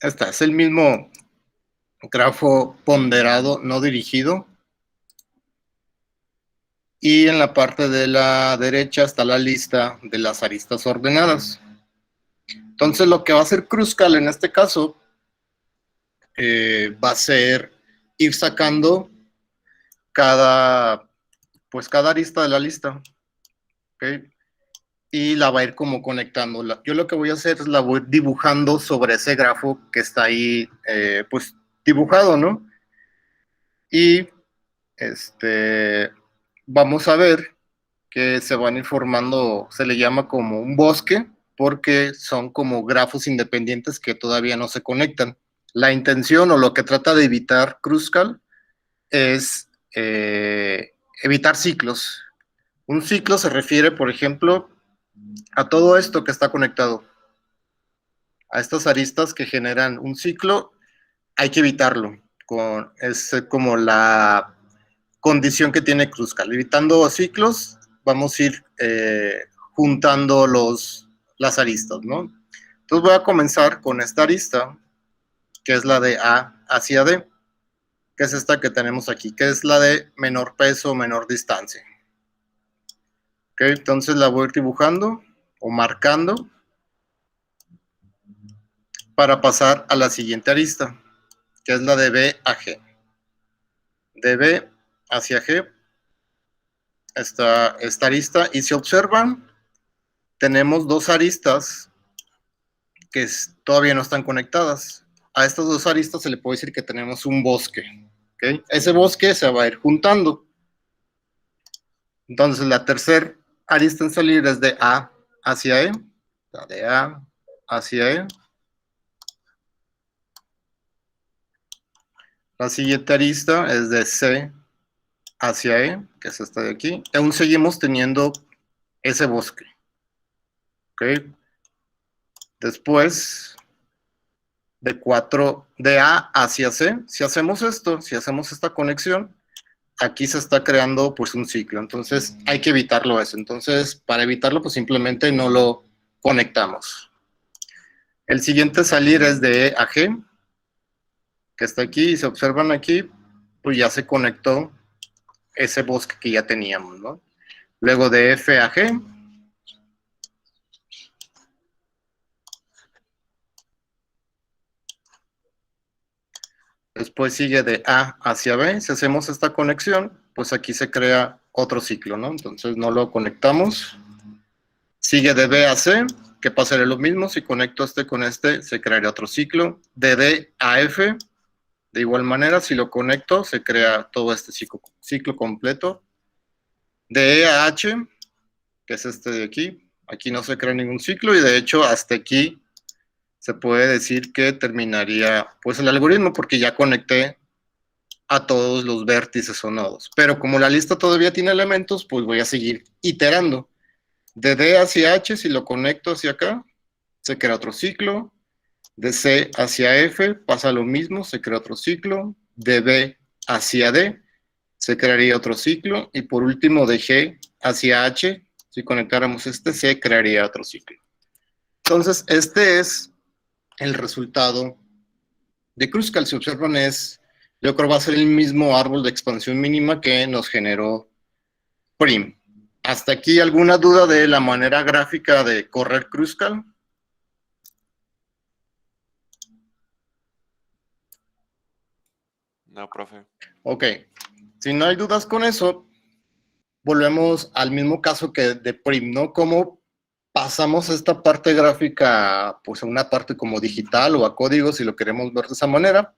Esta es el mismo grafo ponderado no dirigido. Y en la parte de la derecha está la lista de las aristas ordenadas. Entonces lo que va a hacer Kruskal en este caso va a ser ir sacando cada arista de la lista. ¿Okay? Y la va a ir como conectando. Yo lo que voy a hacer es la voy dibujando sobre ese grafo que está ahí pues dibujado, ¿no? Y vamos a ver que se van a ir formando, se le llama como un bosque, porque son como grafos independientes que todavía no se conectan. La intención o lo que trata de evitar Kruskal es evitar ciclos. Un ciclo se refiere, por ejemplo, a todo esto que está conectado, a estas aristas que generan un ciclo, hay que evitarlo. Es como la condición que tiene Kruskal. Evitando ciclos, vamos a ir juntando las aristas, ¿no? Entonces voy a comenzar con esta arista, que es la de A hacia D, que es esta que tenemos aquí, que es la de menor peso, menor distancia. ¿Okay? Entonces la voy a ir dibujando o marcando para pasar a la siguiente arista, que es la de B a G. De B hacia G, esta arista, y si observan, tenemos dos aristas que todavía no están conectadas. A estas dos aristas se le puede decir que tenemos un bosque. ¿Okay? Ese bosque se va a ir juntando. Entonces, la tercera arista en salir es de A hacia E. La de A hacia E. La siguiente arista es de C hacia E, que es esta de aquí. Aún seguimos teniendo ese bosque. ¿Ok? Después, de A hacia C, si hacemos esto, si hacemos esta conexión, aquí se está creando pues un ciclo, entonces hay que evitarlo eso. Entonces, para evitarlo, pues simplemente no lo conectamos. El siguiente salir es de E a G, que está aquí, y se observan aquí, pues ya se conectó ese bosque que ya teníamos, ¿no? Luego de F a G, después sigue de A hacia B. Si hacemos esta conexión, pues aquí se crea otro ciclo, ¿no? Entonces no lo conectamos. Sigue de B a C, que pasará lo mismo. Si conecto este con este, se crearía otro ciclo. De D a F, de igual manera, si lo conecto, se crea todo este ciclo completo. De E a H, que es este de aquí, aquí no se crea ningún ciclo y de hecho hasta aquí se puede decir que terminaría pues el algoritmo porque ya conecté a todos los vértices o nodos. Pero como la lista todavía tiene elementos, pues voy a seguir iterando. De D hacia H, si lo conecto hacia acá, se crea otro ciclo. De C hacia F pasa lo mismo, se crea otro ciclo. De B hacia D se crearía otro ciclo. Y por último, de G hacia H, si conectáramos se crearía otro ciclo. Entonces, este es el resultado de Kruskal. Si observan, yo creo que va a ser el mismo árbol de expansión mínima que nos generó Prim. ¿Hasta aquí alguna duda de la manera gráfica de correr Kruskal? No, profe. Ok. Si no hay dudas con eso, volvemos al mismo caso que de Prim, ¿no? ¿Cómo pasamos esta parte gráfica pues a una parte como digital o a código, si lo queremos ver de esa manera?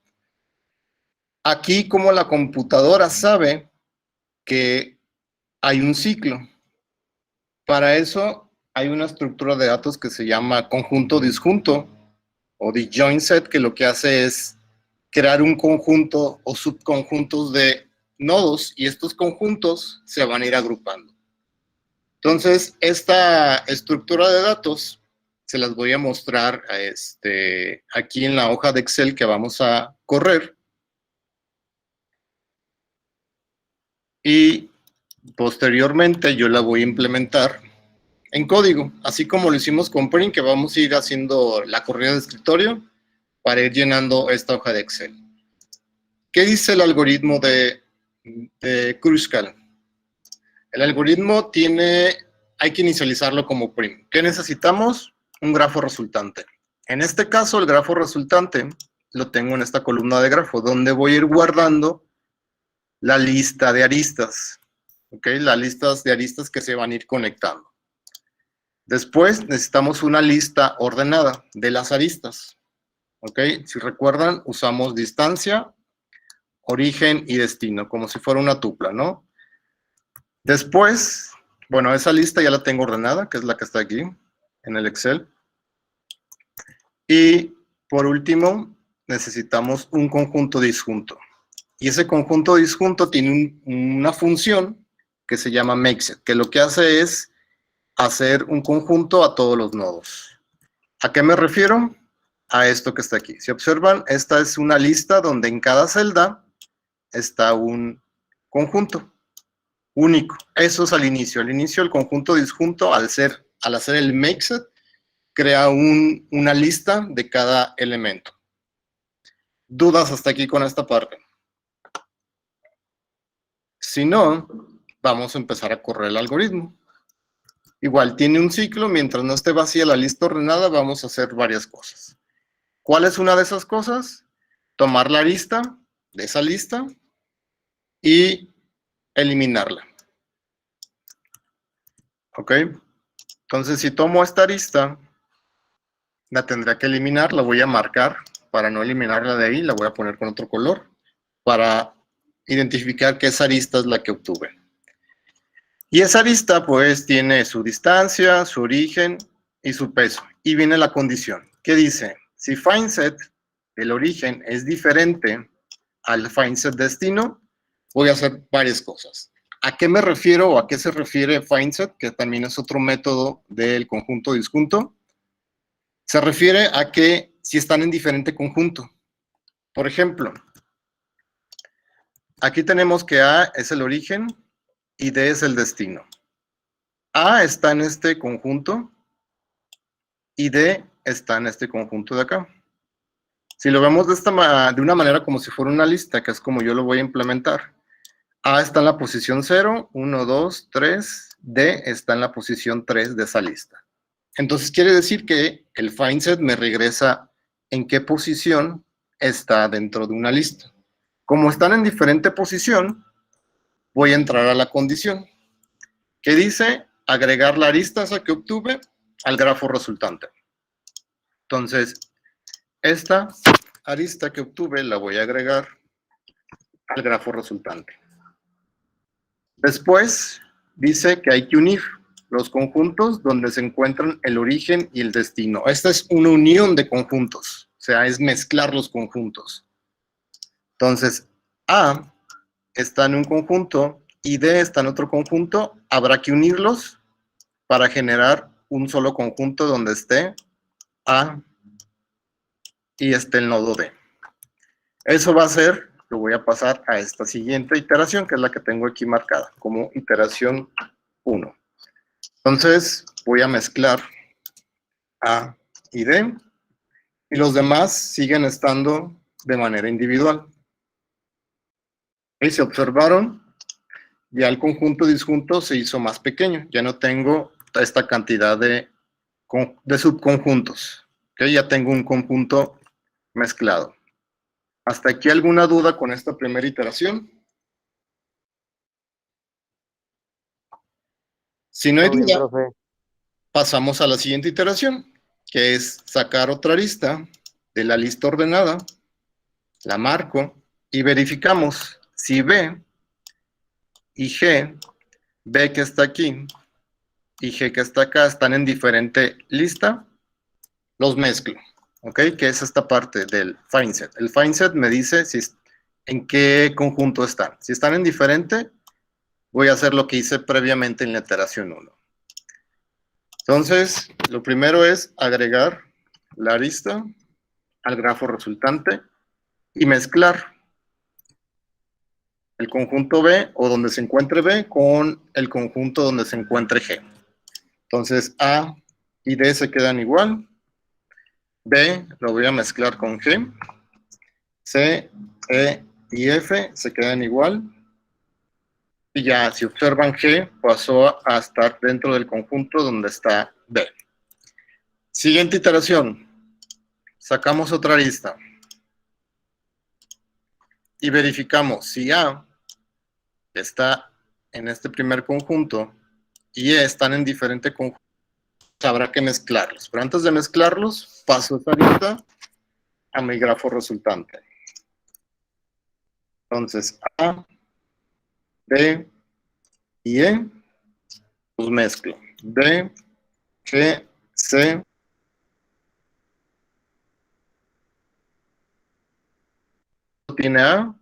Aquí, como la computadora sabe que hay un ciclo. Para eso hay una estructura de datos que se llama conjunto disjunto o disjoint set, que lo que hace es crear un conjunto o subconjuntos de nodos y estos conjuntos se van a ir agrupando. Entonces, esta estructura de datos se las voy a mostrar aquí en la hoja de Excel que vamos a correr. Y posteriormente yo la voy a implementar en código, así como lo hicimos con Print, que vamos a ir haciendo la corrida de escritorio. para ir llenando esta hoja de Excel. ¿Qué dice el algoritmo de Kruskal? El algoritmo hay que inicializarlo como prim. ¿Qué necesitamos? Un grafo resultante. En este caso, el grafo resultante lo tengo en esta columna de grafo, donde voy a ir guardando la lista de aristas. ¿Ok? Las listas de aristas que se van a ir conectando. Después necesitamos una lista ordenada de las aristas. ¿Ok? Si recuerdan, usamos distancia, origen y destino, como si fuera una tupla, ¿no? Después, bueno, esa lista ya la tengo ordenada, que es la que está aquí en el Excel. Y por último, necesitamos un conjunto disjunto. Y ese conjunto disjunto tiene una función que se llama makeSet, que lo que hace es hacer un conjunto a todos los nodos. ¿A qué me refiero? A esto que está aquí. Si observan, esta es una lista donde en cada celda está un conjunto único. Eso es al inicio. Al inicio, el conjunto disjunto, al hacer el makeSet, crea una lista de cada elemento. ¿Dudas hasta aquí con esta parte? Si no, vamos a empezar a correr el algoritmo. Igual, tiene un ciclo, mientras no esté vacía la lista ordenada, vamos a hacer varias cosas. ¿Cuál es una de esas cosas? Tomar la arista de esa lista y eliminarla. ¿Ok? Entonces, si tomo esta arista, la tendré que eliminar, la voy a marcar para no eliminarla de ahí, la voy a poner con otro color para identificar que esa arista es la que obtuve. Y esa arista, pues, tiene su distancia, su origen y su peso. Y viene la condición. ¿Qué dice? Si FindSet, el origen, es diferente al FindSet destino, voy a hacer varias cosas. ¿A qué me refiero o a qué se refiere FindSet? Que también es otro método del conjunto disjunto. Se refiere a que si están en diferente conjunto. Por ejemplo, aquí tenemos que A es el origen y D es el destino. A está en este conjunto y D está en este conjunto de acá. Si lo vemos de una manera como si fuera una lista, que es como yo lo voy a implementar. A está en la posición 0, 1, 2, 3. D está en la posición 3 de esa lista. Entonces quiere decir que el FindSet me regresa en qué posición está dentro de una lista. Como están en diferente posición, voy a entrar a la condición. ¿Qué dice? Agregar la arista esa que obtuve al grafo resultante. Entonces, esta arista que obtuve la voy a agregar al grafo resultante. Después, dice que hay que unir los conjuntos donde se encuentran el origen y el destino. Esta es una unión de conjuntos, o sea, es mezclar los conjuntos. Entonces, A está en un conjunto y D está en otro conjunto, habrá que unirlos para generar un solo conjunto donde esté A y esté el nodo D. Eso va a ser, lo voy a pasar a esta siguiente iteración, que es la que tengo aquí marcada, como iteración 1. Entonces, voy a mezclar A y D, y los demás siguen estando de manera individual. ¿Y se observaron? Ya el conjunto disjunto se hizo más pequeño, ya no tengo esta cantidad de subconjuntos, ¿okay? Ya tengo un conjunto mezclado. ¿Hasta aquí alguna duda con esta primera iteración? Si no hay duda, pasamos a la siguiente iteración, que es sacar otra arista de la lista ordenada, la marco y verificamos si B y G, B que está aquí y G que está acá, están en diferente lista, los mezclo, ¿ok? Que es esta parte del FindSet. El FindSet me dice en qué conjunto están. Si están en diferente, voy a hacer lo que hice previamente en la iteración 1. Entonces, lo primero es agregar la arista al grafo resultante y mezclar el conjunto B o donde se encuentre B con el conjunto donde se encuentre G. Entonces, A y D se quedan igual. B lo voy a mezclar con G. C, E y F se quedan igual. Y ya, si observan, G pasó a estar dentro del conjunto donde está B. Siguiente iteración. Sacamos otra arista. Y verificamos si A está en este primer conjunto y E están en diferente conjunto. Habrá que mezclarlos. Pero antes de mezclarlos, paso esta arista a mi grafo resultante. Entonces, A, B y E, los mezclo. D, G, C. Tiene A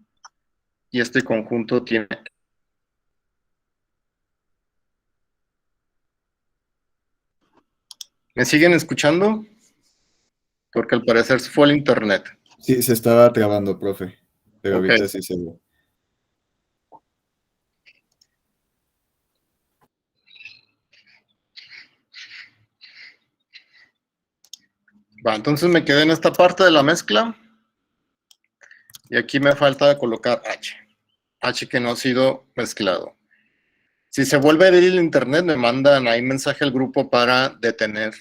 y este conjunto tiene. ¿Me siguen escuchando? Porque al parecer se fue el internet. Sí, se estaba trabando, profe, pero Ok. ahorita sí se ve. Va, entonces me quedé en esta parte de la mezcla y aquí me falta colocar H. H que no ha sido mezclado. Si se vuelve a ir el internet, me mandan ahí mensaje al grupo para detener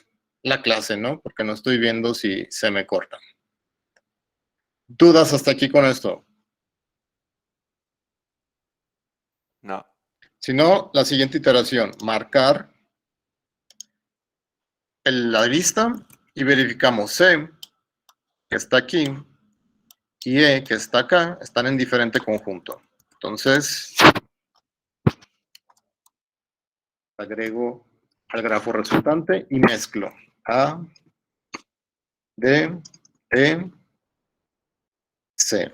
la clase, ¿no? Porque no estoy viendo si se me corta. ¿Dudas hasta aquí con esto? No. Si no, la siguiente iteración, marcar la lista y verificamos C, que está aquí, y E, que está acá, están en diferente conjunto. Entonces, agrego al grafo resultante y mezclo A, D, E, C.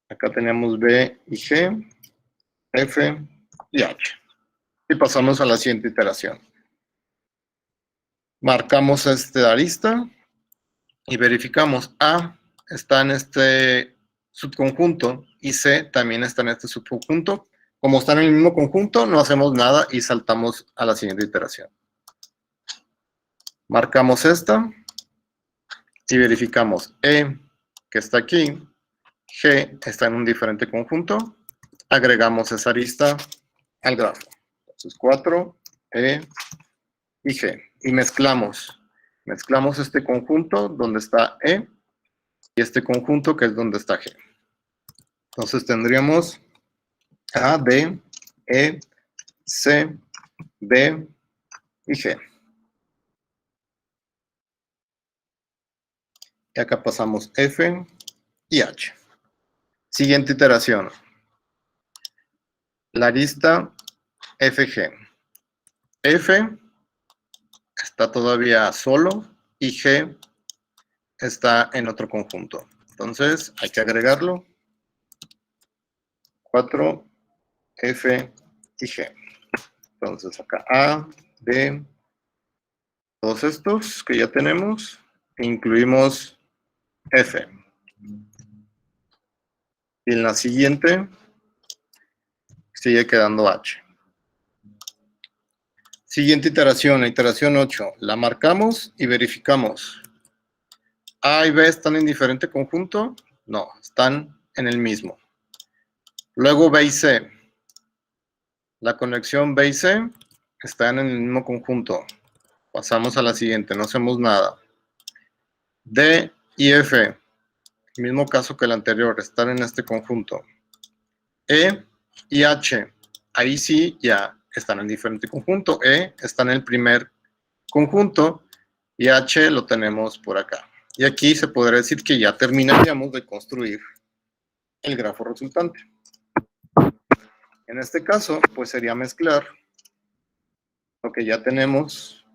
Acá tenemos B y G, F y H. Y pasamos a la siguiente iteración. Marcamos esta arista y verificamos A está en este subconjunto y C también está en este subconjunto. Como están en el mismo conjunto, no hacemos nada y saltamos a la siguiente iteración. Marcamos esta y verificamos E, que está aquí, G está en un diferente conjunto, agregamos esa arista al grafo. Entonces 4, E y G. Y mezclamos este conjunto donde está E y este conjunto que es donde está G. Entonces tendríamos A, D, E, C, B y G. Y acá pasamos F y H. Siguiente iteración. La arista FG. F está todavía solo y G está en otro conjunto. Entonces hay que agregarlo. 4, F y G. Entonces acá A, B, todos estos que ya tenemos, incluimos F. Y en la siguiente sigue quedando H. Siguiente iteración, la iteración 8. La marcamos y verificamos. A y B están en diferente conjunto. No, están en el mismo. Luego B y C. La conexión B y C están en el mismo conjunto. Pasamos a la siguiente, no hacemos nada. D y F, mismo caso que el anterior, están en este conjunto. E y H, ahí sí ya están en diferente conjunto. E está en el primer conjunto y H lo tenemos por acá. Y aquí se podría decir que ya terminaríamos de construir el grafo resultante. En este caso, pues sería mezclar lo que ya tenemos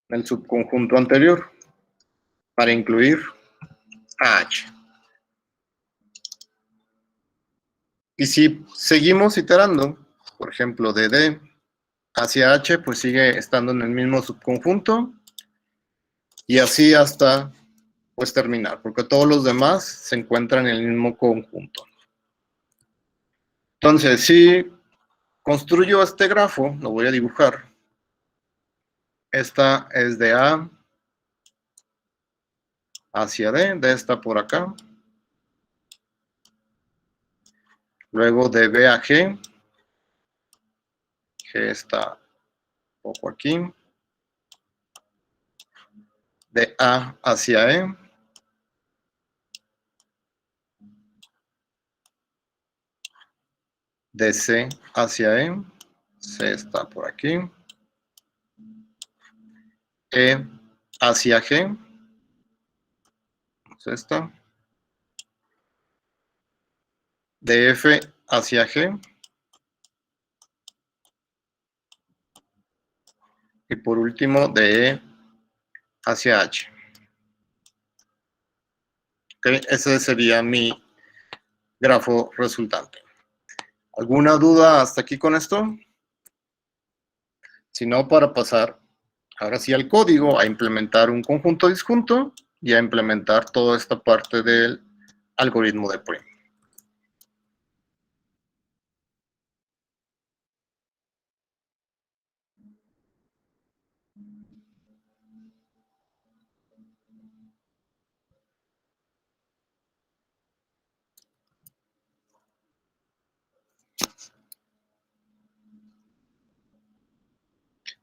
en el subconjunto anterior para incluir a H. Y si seguimos iterando, por ejemplo, de D hacia H, pues sigue estando en el mismo subconjunto y así hasta pues terminar, porque todos los demás se encuentran en el mismo conjunto. Entonces, si construyo este grafo, lo voy a dibujar. Esta es de A hacia D está por acá. Luego de B a G. G está un poco aquí. De A hacia E. De C hacia E. C está por aquí. E hacia G. Es esta. De F hacia G. Y por último, de E hacia H. Okay, ese sería mi grafo resultante. ¿Alguna duda hasta aquí con esto? Si no, para pasar ahora sí al código, a implementar un conjunto disjunto y a implementar toda esta parte del algoritmo de Prim.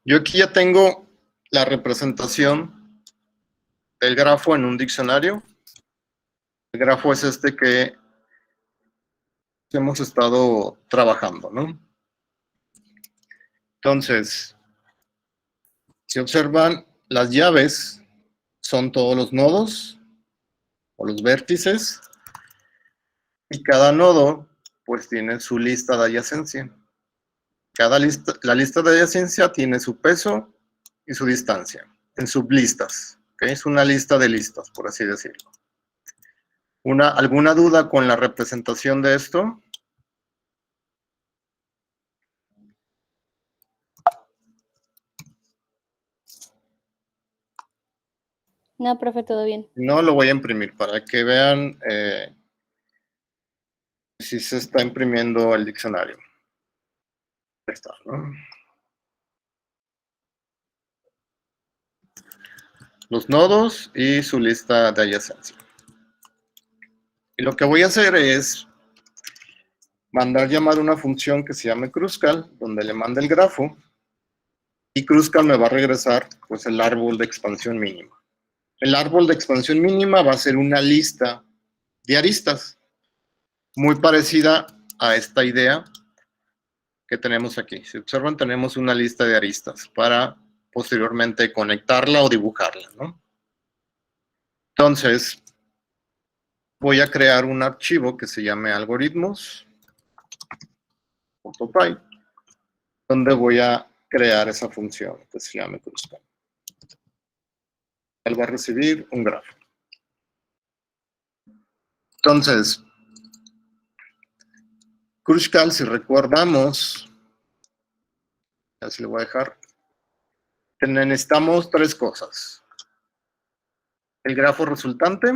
Yo aquí ya tengo la representación del grafo en un diccionario. El grafo es este que hemos estado trabajando, ¿no? Entonces, si observan, las llaves son todos los nodos o los vértices y cada nodo pues tiene su lista de adyacencia. La lista de adyacencia tiene su peso y su distancia en sublistas. ¿Okay? Es una lista de listas, por así decirlo. ¿Alguna duda con la representación de esto? No, profe, todo bien. No, lo voy a imprimir para que vean si se está imprimiendo el diccionario. Ahí está, ¿no? Los nodos y su lista de adyacencia. Y lo que voy a hacer es mandar llamar una función que se llame cruzcal, donde le mande el grafo, y cruzcal me va a regresar pues el árbol de expansión mínima. El árbol de expansión mínima va a ser una lista de aristas, muy parecida a esta idea que tenemos aquí. Si observan, tenemos una lista de aristas para posteriormente conectarla o dibujarla, ¿no? Entonces, voy a crear un archivo que se llame algoritmos.py, donde voy a crear esa función que se llame cruzcal. Él va a recibir un grafo. Entonces, cruzcal, si recordamos, así le voy a dejar, necesitamos tres cosas. El grafo resultante,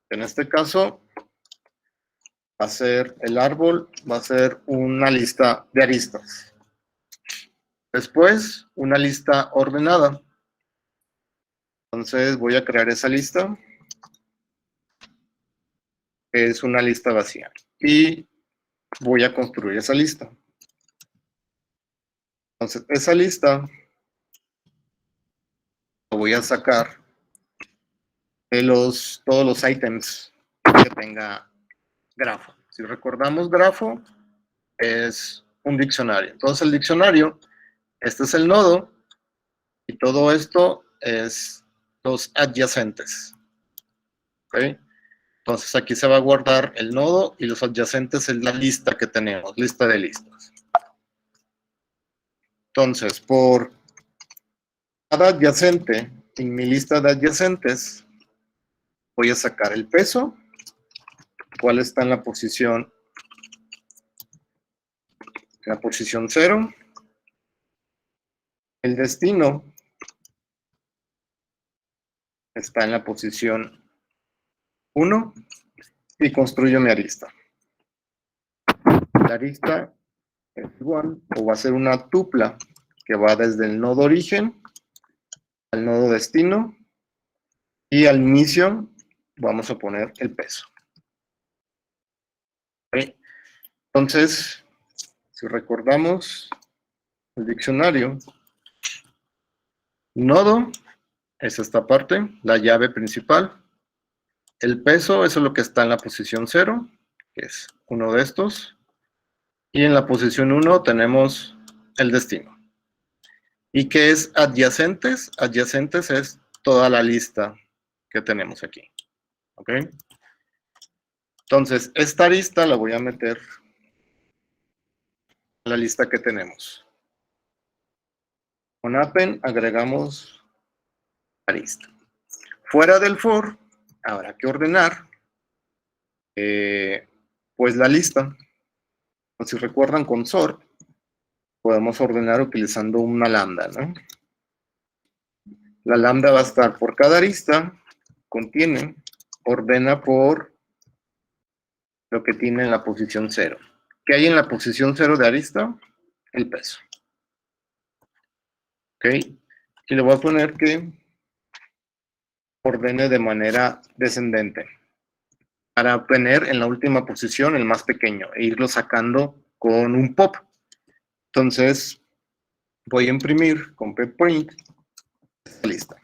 en este caso, va a ser el árbol, va a ser una lista de aristas. Después, una lista ordenada. Entonces, voy a crear esa lista. Es una lista vacía. Y voy a construir esa lista. Entonces, esa lista la voy a sacar de todos los ítems que tenga grafo. Si recordamos, grafo es un diccionario. Entonces, el diccionario, este es el nodo, y todo esto es los adyacentes. ¿Ok? Entonces, aquí se va a guardar el nodo y los adyacentes es la lista que tenemos, lista de listas. Entonces, por cada adyacente, en mi lista de adyacentes, voy a sacar el peso, cuál está en la posición 0, el destino está en la posición 1 y construyo mi arista. La arista es igual, o va a ser una tupla que va desde el nodo origen al nodo destino y al inicio vamos a poner el peso. ¿Ok? Entonces, si recordamos el diccionario, nodo es esta parte, la llave principal. El peso, eso es lo que está en la posición 0, que es uno de estos. Y en la posición 1 tenemos el destino. ¿Y qué es adyacentes? Adyacentes es toda la lista que tenemos aquí. ¿Ok? Entonces, esta arista la voy a meter en la lista que tenemos. Con append agregamos arista. Fuera del for, habrá que ordenar pues la lista. Si recuerdan con sort, podemos ordenar utilizando una lambda, ¿no? La lambda va a estar por cada arista, contiene, ordena por lo que tiene en la posición 0. ¿Qué hay en la posición 0 de arista? El peso. ¿Ok? Y le voy a poner que ordene de manera descendente para obtener en la última posición el más pequeño e irlo sacando con un pop. Entonces, voy a imprimir con pprint esta lista.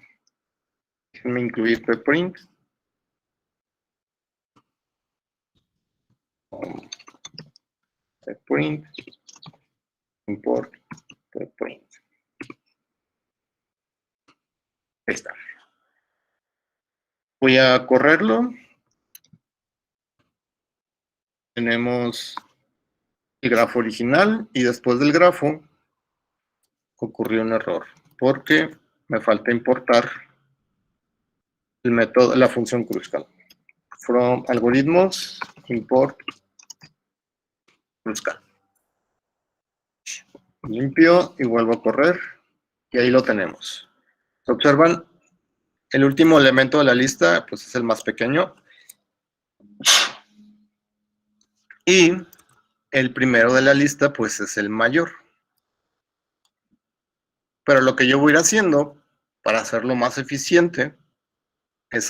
Déjenme incluir pprint. Pprint, import, pprint. Ahí está. Voy a correrlo. Tenemos el grafo original y después del grafo ocurrió un error porque me falta importar el método, la función Kruskal. From algoritmos, import Kruskal. Limpio y vuelvo a correr y ahí lo tenemos. ¿Se observan? El último elemento de la lista pues es el más pequeño y el primero de la lista pues es el mayor. Pero lo que yo voy a ir haciendo para hacerlo más eficiente es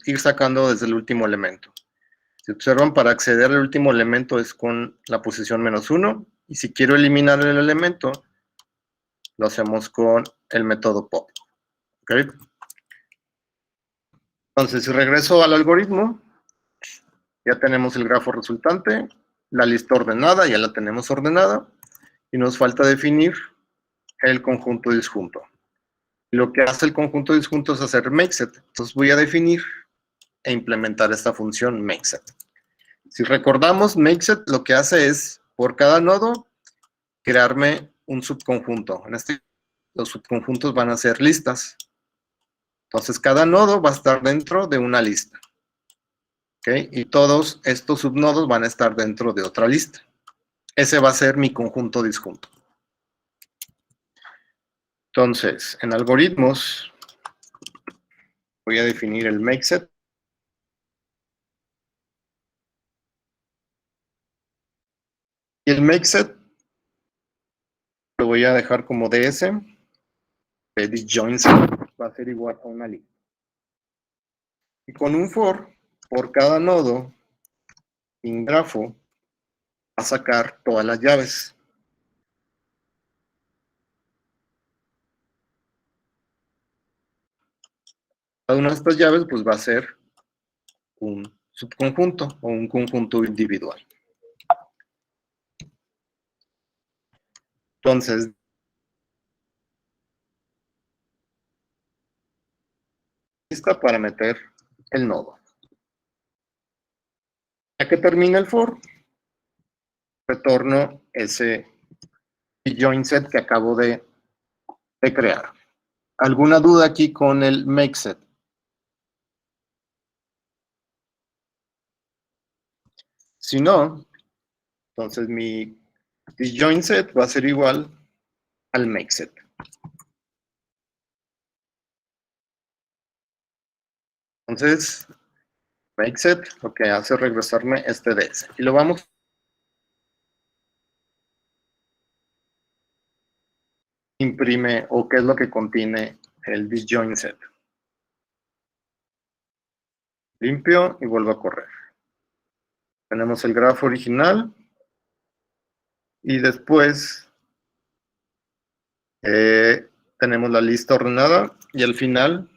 ir sacando desde el último elemento. Si observan, para acceder al último elemento es con la posición -1, y si quiero eliminar el elemento, lo hacemos con el método pop. ¿Ok? Entonces, si regreso al algoritmo, ya tenemos el grafo resultante, la lista ordenada, ya la tenemos ordenada, y nos falta definir el conjunto disjunto. Lo que hace el conjunto disjunto es hacer makeset. Entonces voy a definir e implementar esta función makeset. Si recordamos, makeset lo que hace es, por cada nodo, crearme un subconjunto. En este, los subconjuntos van a ser listas. Entonces, cada nodo va a estar dentro de una lista. ¿Ok? Y todos estos subnodos van a estar dentro de otra lista. Ese va a ser mi conjunto disjunto. Entonces, en algoritmos, voy a definir el makeset. Y el makeset lo voy a dejar como ds. Disjoint va a ser igual a una lista. Y con un for, por cada nodo, en grafo, va a sacar todas las llaves. Cada una de estas llaves pues va a ser un subconjunto o un conjunto individual. Entonces, lista para meter el nodo. Ya que termina el for, retorno ese join set que acabo de crear. ¿Alguna duda aquí con el makeset? Si no, entonces mi disjoint set va a ser igual al makeset. Entonces, makeset lo que hace es regresarme este ds. Y lo vamos imprime o qué es lo que contiene el disjoint set. Limpio y vuelvo a correr. Tenemos el grafo original y después tenemos la lista ordenada y al final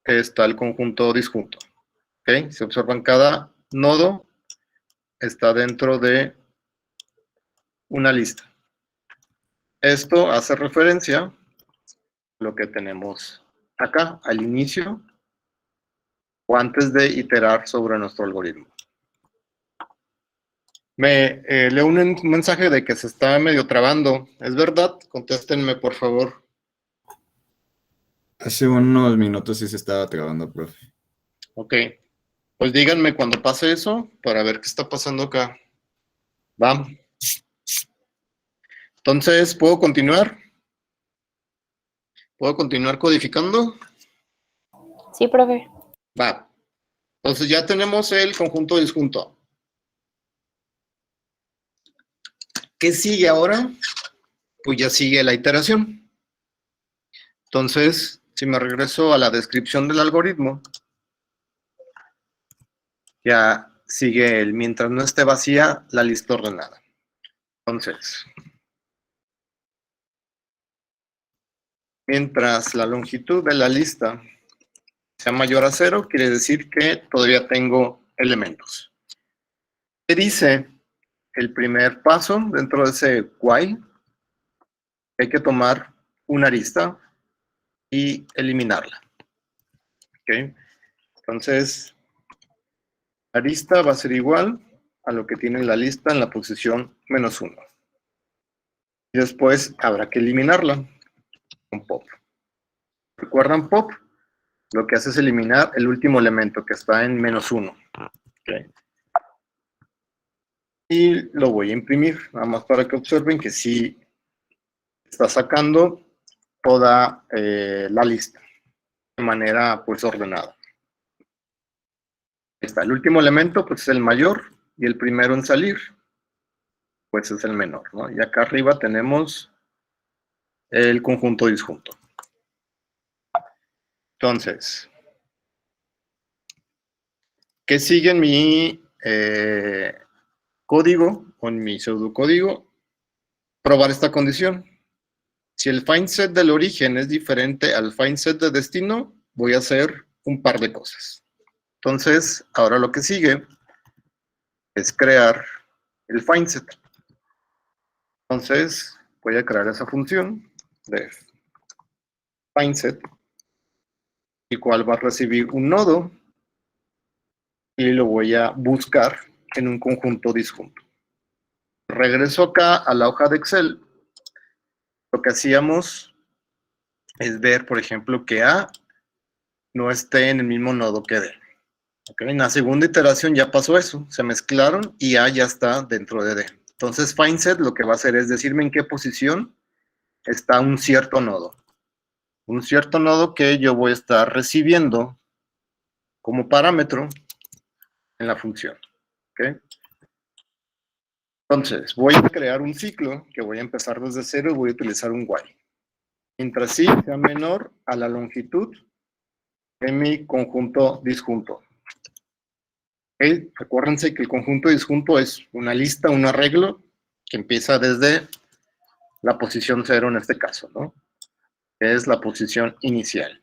está el conjunto disjunto. ¿Okay? Si observan, cada nodo está dentro de una lista. Esto hace referencia a lo que tenemos acá, al inicio o antes de iterar sobre nuestro algoritmo. Me leo un mensaje de que se está medio trabando. ¿Es verdad? Contéstenme, por favor. Hace unos minutos sí se estaba trabando, profe. Ok. Pues díganme cuando pase eso para ver qué está pasando acá. Va. Entonces, ¿puedo continuar? ¿Puedo continuar codificando? Sí, profe. Va. Entonces ya tenemos el conjunto disjunto. ¿Qué sigue ahora? Pues ya sigue la iteración. Entonces, si me regreso a la descripción del algoritmo, ya sigue el mientras no esté vacía la lista ordenada. Entonces, mientras la longitud de la lista sea mayor a 0, quiere decir que todavía tengo elementos. ¿Qué dice el primer paso dentro de ese while? Hay que tomar una arista y eliminarla. ¿Okay? Entonces, arista va a ser igual a lo que tiene la lista en la posición -1. Y después habrá que eliminarla con pop. ¿Recuerdan pop? Lo que hace es eliminar el último elemento que está en -1. ¿Okay? Y lo voy a imprimir, nada más para que observen que sí está sacando toda la lista de manera pues ordenada. Ahí está, el último elemento pues es el mayor y el primero en salir pues es el menor, ¿no? Y acá arriba tenemos el conjunto disjunto. Entonces, ¿qué sigue en mi código o en mi pseudocódigo? Probar esta condición. Si el find set del origen es diferente al find set de destino, voy a hacer un par de cosas. Entonces, ahora lo que sigue es crear el find set. Entonces, voy a crear esa función de find set, el cual va a recibir un nodo y lo voy a buscar en un conjunto disjunto. Regreso acá a la hoja de Excel. Lo que hacíamos es ver, por ejemplo, que A no esté en el mismo nodo que D. ¿Okay? En la segunda iteración ya pasó eso, se mezclaron y A ya está dentro de D. Entonces, findSet lo que va a hacer es decirme en qué posición está un cierto nodo. Un cierto nodo que yo voy a estar recibiendo como parámetro en la función. ¿Okay? Entonces, voy a crear un ciclo que voy a empezar desde cero y voy a utilizar un while. Mientras sí sea menor a la longitud de mi conjunto disjunto. ¿Okay? Acuérdense que el conjunto disjunto es una lista, un arreglo que empieza desde la posición 0 en este caso, ¿no? Que es la posición inicial.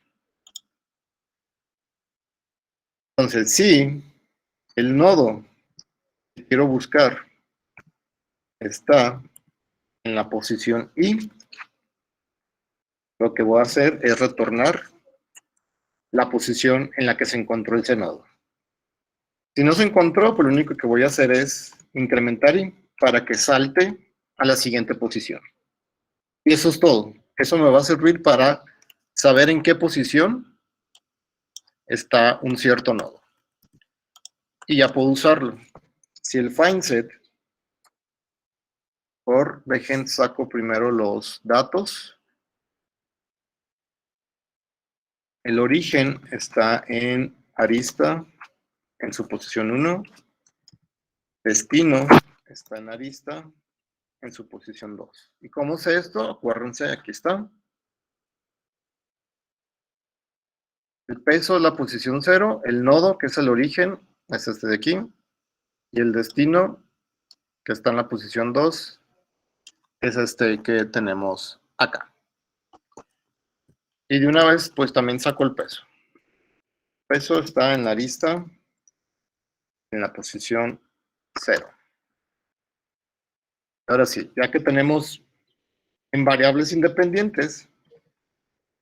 Entonces, si el nodo que quiero buscar está en la posición I, lo que voy a hacer es retornar la posición en la que se encontró ese nodo. Si no se encontró, pues lo único que voy a hacer es incrementar I para que salte a la siguiente posición. Y eso es todo. Eso me va a servir para saber en qué posición está un cierto nodo. Y ya puedo usarlo. Si el findSet, dejen, saco primero los datos. El origen está en arista, en su posición 1. Destino está en arista, en su posición 2. ¿Y cómo sé esto? Acuérdense, aquí está. El peso es la posición 0, el nodo, que es el origen, es este de aquí, y el destino, que está en la posición 2, es este que tenemos acá. Y de una vez, pues también saco el peso. El peso está en la arista, en la posición 0. Ahora sí, ya que tenemos en variables independientes,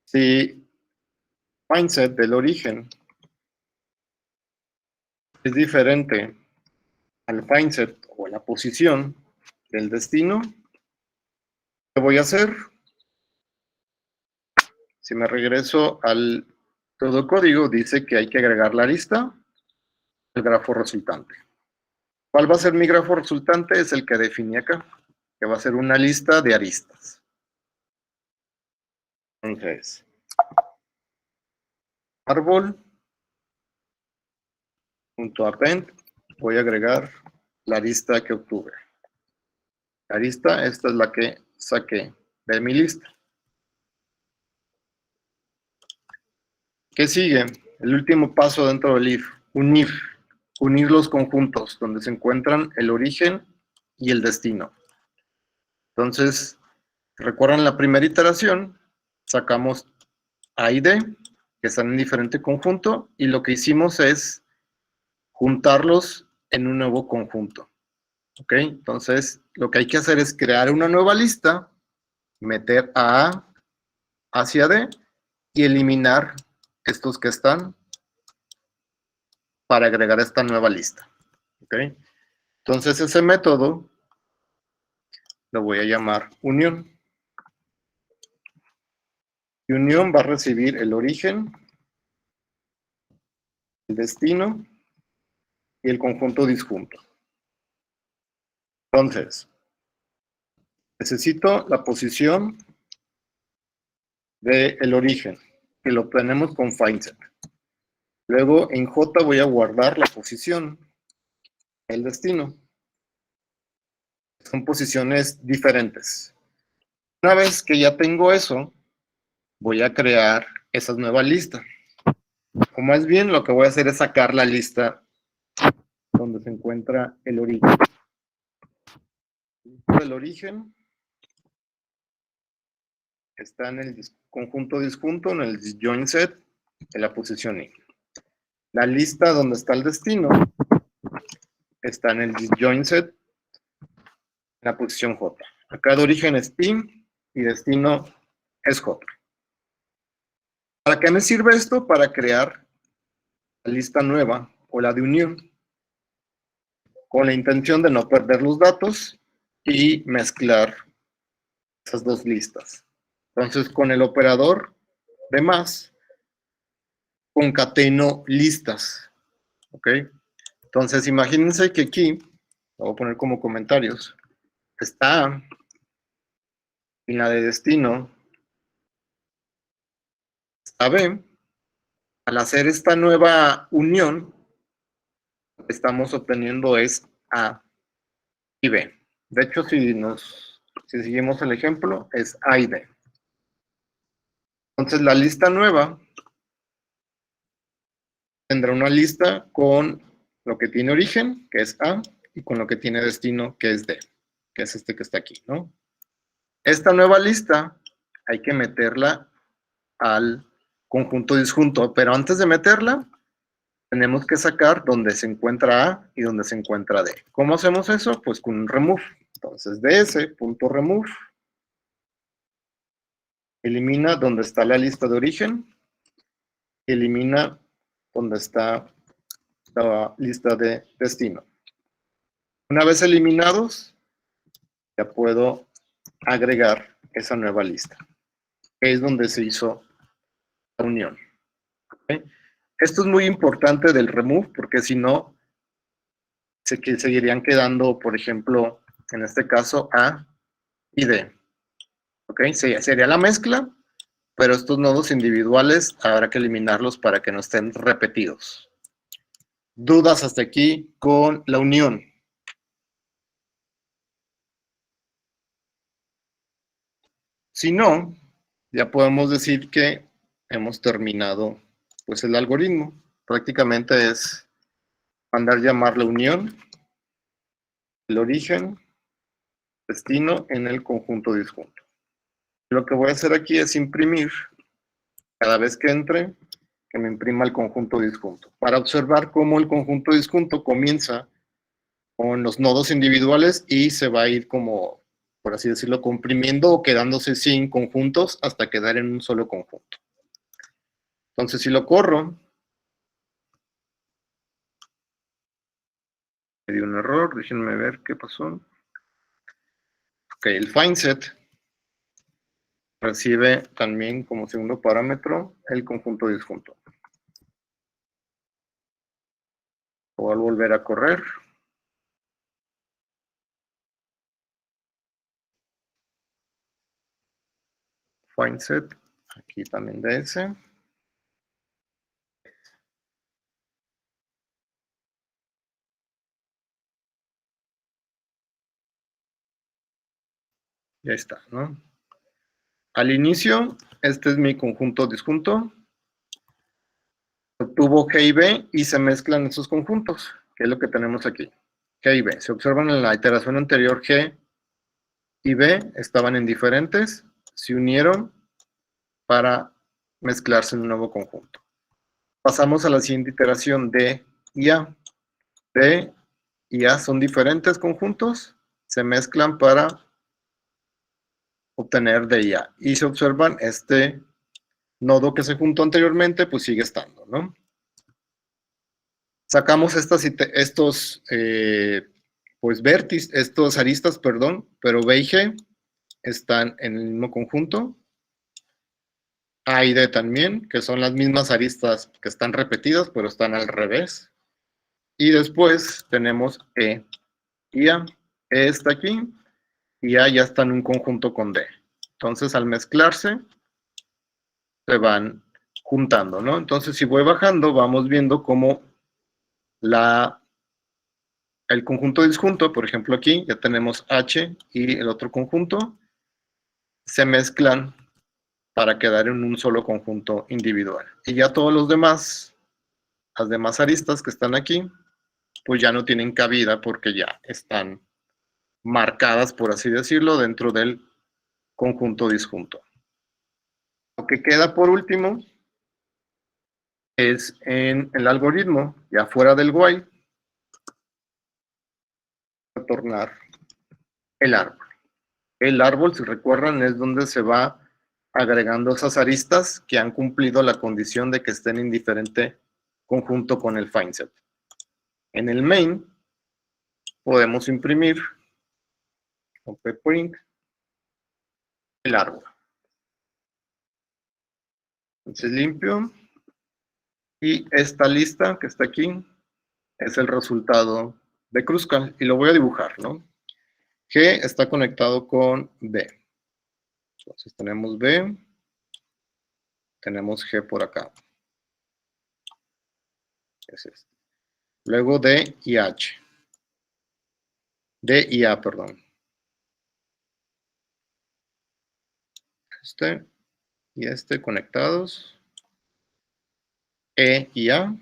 si mindset del origen es diferente al mindset o a la posición del destino, ¿qué voy a hacer? Si me regreso al todo código, dice que hay que agregar la arista al grafo resultante. ¿Cuál va a ser mi grafo resultante? Es el que definí acá, que va a ser una lista de aristas. Entonces, árbol.append, voy a agregar la arista que obtuve. La arista, esta es la que saqué de mi lista. ¿Qué sigue? El último paso dentro del if, unir los conjuntos donde se encuentran el origen y el destino. Entonces, recuerdan la primera iteración, sacamos A y D, que están en diferente conjunto, y lo que hicimos es juntarlos en un nuevo conjunto. ¿Ok? Entonces, lo que hay que hacer es crear una nueva lista, meter a A hacia D y eliminar estos que están para agregar esta nueva lista. ¿Ok? Entonces, ese método lo voy a llamar unión. Y unión va a recibir el origen, el destino y el conjunto disjunto. Entonces, necesito la posición del origen, que lo obtenemos con findset. Luego en J voy a guardar la posición, el destino. Son posiciones diferentes. Una vez que ya tengo eso, voy a crear esa nueva lista. O más bien lo que voy a hacer es sacar la lista donde se encuentra el origen. El origen está en el conjunto disjunto, en el disjoint set, en la posición I. La lista donde está el destino está en el disjoint set, en la posición J. Acá de origen es I y destino es J. ¿Para qué me sirve esto? Para crear la lista nueva o la de unión, con la intención de no perder los datos y mezclar esas dos listas. Entonces, con el operador de más, concateno listas. ¿Ok? Entonces, imagínense que aquí, lo voy a poner como comentarios, está en la de destino, está B. Al hacer esta nueva unión, lo que estamos obteniendo es A y B. De hecho, si seguimos el ejemplo, es A y B. Entonces, la lista nueva tendrá una lista con lo que tiene origen, que es A, y con lo que tiene destino, que es D, que es este que está aquí, ¿no? Esta nueva lista hay que meterla al conjunto disjunto, pero antes de meterla, tenemos que sacar donde se encuentra A y donde se encuentra D. ¿Cómo hacemos eso? Pues con un remove. Entonces, ds.remove elimina donde está la lista de origen, elimina donde está la lista de destino. Una vez eliminados, ya puedo agregar esa nueva lista, que es donde se hizo la unión. ¿Okay? Esto es muy importante del remove, porque si no, seguirían quedando, por ejemplo, en este caso, A y D. ¿Ok? Sería la mezcla, pero estos nodos individuales habrá que eliminarlos para que no estén repetidos. ¿Dudas hasta aquí con la unión? Si no, ya podemos decir que hemos terminado pues el algoritmo. Prácticamente es mandar llamar la unión, el origen, destino en el conjunto disjunto. Lo que voy a hacer aquí es imprimir, cada vez que entre, que me imprima el conjunto disjunto, para observar cómo el conjunto disjunto comienza con los nodos individuales y se va a ir como, por así decirlo, comprimiendo o quedándose sin conjuntos hasta quedar en un solo conjunto. Entonces, si lo corro, me dio un error, déjenme ver qué pasó. Ok, el FindSet recibe también como segundo parámetro el conjunto disjunto. Voy a volver a correr. FindSet, aquí también de ese. Ya está, ¿no? Al inicio, este es mi conjunto disjunto. Obtuvo G y B y se mezclan esos conjuntos, que es lo que tenemos aquí. G y B. Se observan en la iteración anterior, G y B estaban en diferentes, se unieron para mezclarse en un nuevo conjunto. Pasamos a la siguiente iteración, D y A. D y A son diferentes conjuntos, se mezclan para obtener D y A. Y se observan este nodo que se juntó anteriormente, pues sigue estando, ¿no? Sacamos estos vértices, estos aristas, perdón, pero B y G están en el mismo conjunto. A y D también, que son las mismas aristas que están repetidas, pero están al revés. Y después tenemos E y A. E está aquí y A ya está en un conjunto con D. Entonces, al mezclarse, se van juntando, ¿no? Entonces, si voy bajando, vamos viendo cómo el conjunto disjunto, por ejemplo aquí, ya tenemos H y el otro conjunto, se mezclan para quedar en un solo conjunto individual. Y ya todos los demás, las demás aristas que están aquí, pues ya no tienen cabida porque ya están marcadas, por así decirlo, dentro del conjunto disjunto. Lo que queda por último es en el algoritmo, ya fuera del while, retornar el árbol. El árbol, si recuerdan, es donde se va agregando esas aristas que han cumplido la condición de que estén en diferente conjunto con el FindSet. En el main podemos imprimir con pprint el árbol. Entonces limpio y esta lista que está aquí es el resultado de Kruskal y lo voy a dibujar, ¿no? G está conectado con B. Entonces tenemos B, tenemos G por acá. Es este. Luego D y H. D y A, perdón. Este y este conectados. E y A.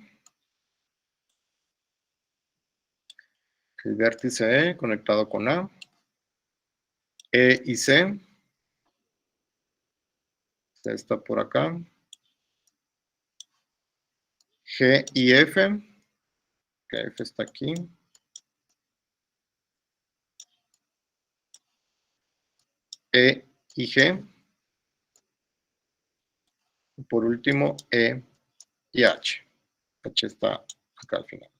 El vértice E conectado con A. E y C. Este está por acá. G y F. Que F está aquí. E y G. Y por último, E y H. H está acá al final.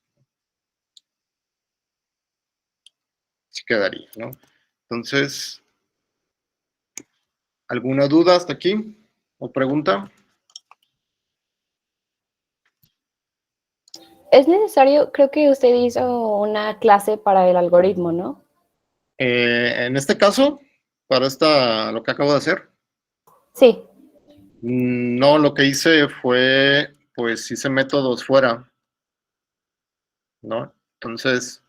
Así quedaría, ¿no? Entonces, ¿alguna duda hasta aquí? ¿O pregunta? Es necesario, creo que usted hizo una clase para el algoritmo, ¿no? En este caso, para lo que acabo de hacer, Sí. no, lo que hice fue, pues hice métodos fuera, ¿no? Entonces,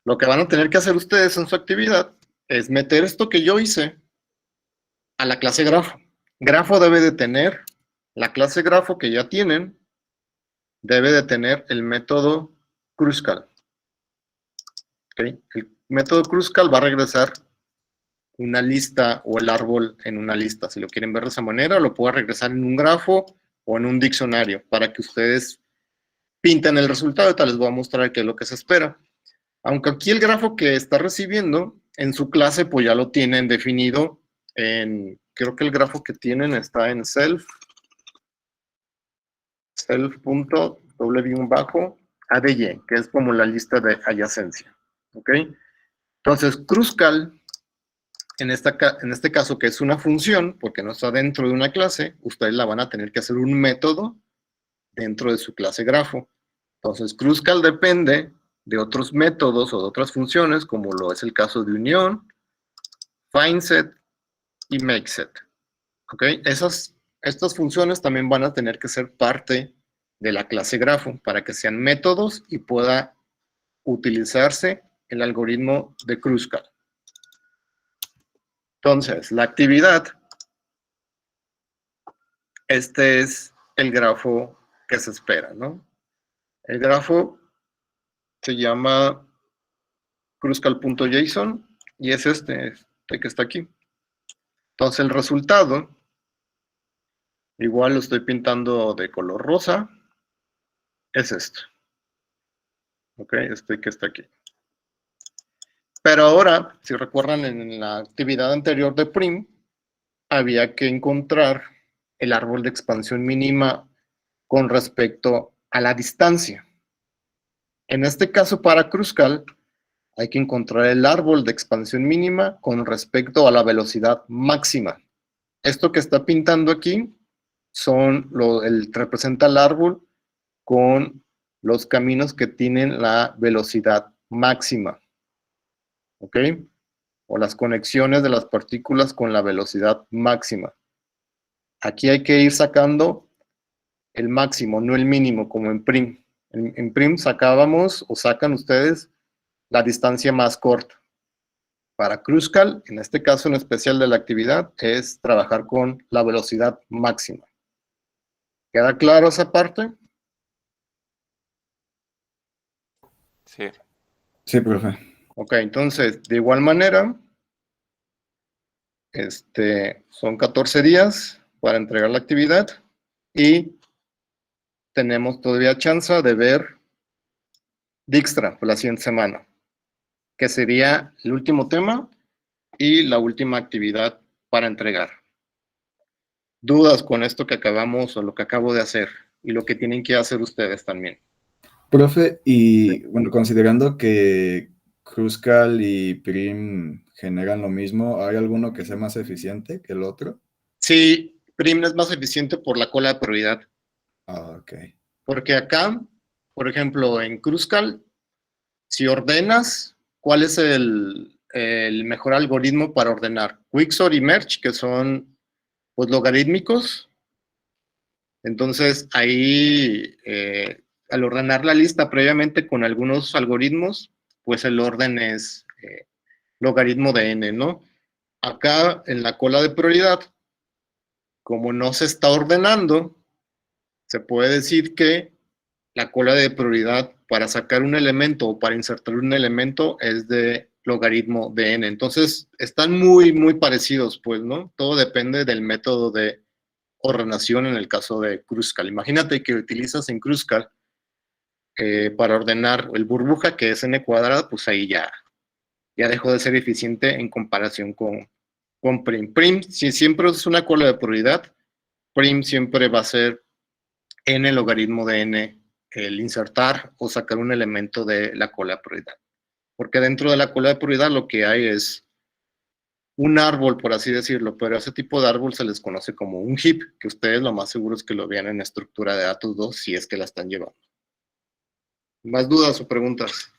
lo que van a tener que hacer ustedes en su actividad es meter esto que yo hice a la clase grafo. Grafo debe de tener la clase grafo que ya tienen debe de tener el método Kruskal. ¿Okay? El método Kruskal va a regresar una lista o el árbol en una lista. Si lo quieren ver de esa manera, lo puedo regresar en un grafo o en un diccionario para que ustedes pinten el resultado. Tal les voy a mostrar qué es lo que se espera. Aunque aquí el grafo que está recibiendo en su clase, pues ya lo tienen definido en, creo que el grafo que tienen está en self.w_ADY, que es como la lista de adyacencia. ¿Ok? Entonces, Kruskal, en este caso, que es una función, porque no está dentro de una clase, ustedes la van a tener que hacer un método dentro de su clase grafo. Entonces, Kruskal depende de otros métodos o de otras funciones, como lo es el caso de unión, findSet y makeSet. ¿Ok? Estas funciones también van a tener que ser parte de la clase grafo para que sean métodos y pueda utilizarse el algoritmo de Kruskal. Entonces, la actividad, este es el grafo que se espera, ¿no? El grafo se llama Kruskal.json y es este que está aquí. Entonces, el resultado, igual lo estoy pintando de color rosa, es esto. ¿Ok? Este que está aquí. Pero ahora, si recuerdan en la actividad anterior de prim, había que encontrar el árbol de expansión mínima con respecto a la distancia. En este caso, para Kruskal, hay que encontrar el árbol de expansión mínima con respecto a la velocidad máxima. Esto que está pintando aquí representa el árbol con los caminos que tienen la velocidad máxima. ¿Ok? O las conexiones de las partículas con la velocidad máxima. Aquí hay que ir sacando el máximo, no el mínimo, como en prim. En prim sacábamos, o sacan ustedes, la distancia más corta. Para Kruskal, en este caso en especial de la actividad, es trabajar con la velocidad máxima. ¿Queda claro esa parte? Sí. Sí, profe. Ok, entonces, de igual manera, son 14 días para entregar la actividad y tenemos todavía chance de ver Dijkstra por la siguiente semana, que sería el último tema y la última actividad para entregar. ¿Dudas con esto que acabamos o lo que acabo de hacer y lo que tienen que hacer ustedes también? Profe, y bueno, considerando que Kruskal y Prim generan lo mismo, ¿hay alguno que sea más eficiente que el otro? Sí, prim es más eficiente por la cola de prioridad. Ah, ok. Porque acá, por ejemplo, en Kruskal, si ordenas, ¿cuál es el mejor algoritmo para ordenar? Quicksort y Merge, que son pues logarítmicos. Entonces, ahí, al ordenar la lista previamente con algunos algoritmos, pues el orden es logaritmo de n, ¿no? Acá, en la cola de prioridad, como no se está ordenando, se puede decir que la cola de prioridad para sacar un elemento o para insertar un elemento es de logaritmo de n. Entonces, están muy, muy parecidos, pues, ¿no? Todo depende del método de ordenación en el caso de Kruskal. Imagínate que utilizas en Kruskal para ordenar el burbuja, que es n cuadrada, pues ahí ya dejó de ser eficiente en comparación con prim. Prim, si siempre es una cola de prioridad, prim siempre va a ser n logaritmo de n el insertar o sacar un elemento de la cola de prioridad. Porque dentro de la cola de prioridad lo que hay es un árbol, por así decirlo, pero a ese tipo de árbol se les conoce como un heap, que ustedes lo más seguro es que lo vean en estructura de datos 2 si es que la están llevando. ¿Más dudas o preguntas?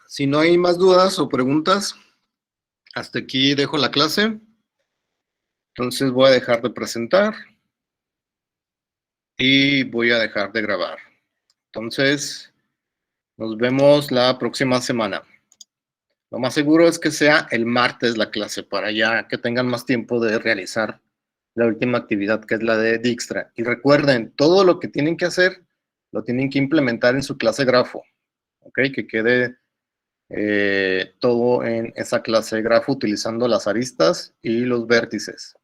Si no hay más dudas o preguntas, hasta aquí dejo la clase. Entonces voy a dejar de presentar y voy a dejar de grabar. Entonces, nos vemos la próxima semana. Lo más seguro es que sea el martes la clase, para ya que tengan más tiempo de realizar la última actividad, que es la de Dijkstra. Y recuerden, todo lo que tienen que hacer, lo tienen que implementar en su clase grafo, ¿ok? Que quede todo en esa clase grafo utilizando las aristas y los vértices.